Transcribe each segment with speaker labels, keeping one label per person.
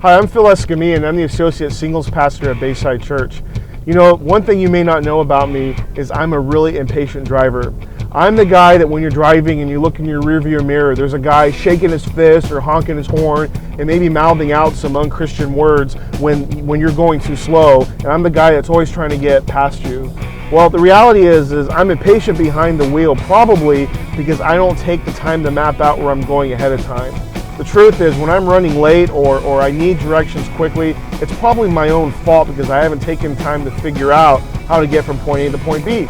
Speaker 1: Hi, I'm Phil Escamilla, and I'm the Associate Singles Pastor at Bayside Church. You know, one thing you may not know about me is I'm a really impatient driver. I'm the guy that when you're driving and you look in your rearview mirror, there's a guy shaking his fist or honking his horn and maybe mouthing out some unchristian words when you're going too slow, and I'm the guy that's always trying to get past you. Well, the reality is I'm impatient behind the wheel, probably because I don't take the time to map out where I'm going ahead of time. The truth is, when I'm running late or I need directions quickly, it's probably my own fault because I haven't taken time to figure out how to get from point A to point B.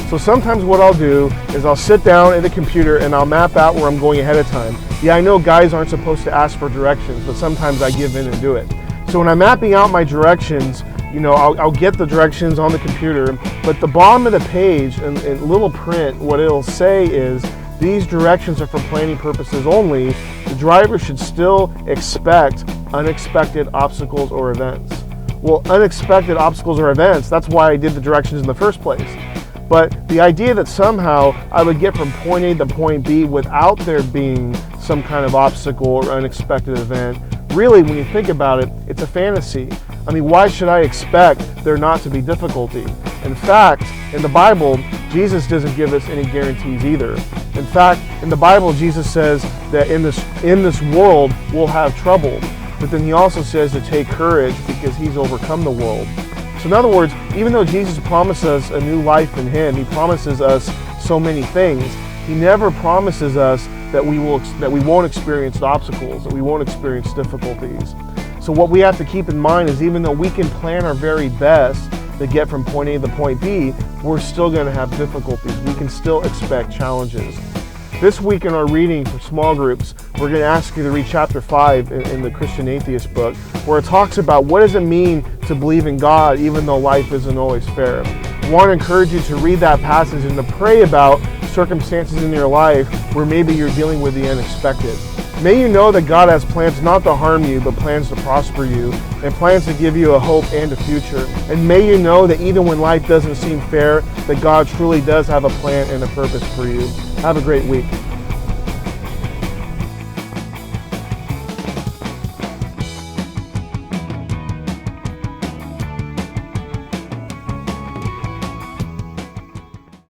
Speaker 1: So sometimes what I'll do is I'll sit down at the computer and I'll map out where I'm going ahead of time. Yeah, I know guys aren't supposed to ask for directions, but sometimes I give in and do it. So when I'm mapping out my directions, you know, I'll get the directions on the computer, but the bottom of the page in little print, what it'll say is, these directions are for planning purposes only. The driver should still expect unexpected obstacles or events. Well, unexpected obstacles or events, that's why I did the directions in the first place. But the idea that somehow I would get from point A to point B without there being some kind of obstacle or unexpected event, really, when you think about it, it's a fantasy. I mean, why should I expect there not to be difficulty? In fact, in the Bible, Jesus doesn't give us any guarantees either. In fact, in the Bible, Jesus says that in this world, we'll have trouble. But then he also says to take courage because he's overcome the world. So in other words, even though Jesus promises us a new life in him, he promises us so many things, he never promises us that we won't experience obstacles, that we won't experience difficulties. So what we have to keep in mind is even though we can plan our very best to get from point A to point B, we're still going to have difficulties. We can still expect challenges. This week in our reading for small groups, we're going to ask you to read chapter 5 in the Christian Atheist book, where it talks about what does it mean to believe in God even though life isn't always fair. I want to encourage you to read that passage and to pray about circumstances in your life where maybe you're dealing with the unexpected. May you know that God has plans not to harm you, but plans to prosper you, and plans to give you a hope and a future. And may you know that even when life doesn't seem fair, that God truly does have a plan and a purpose for you. Have a great week.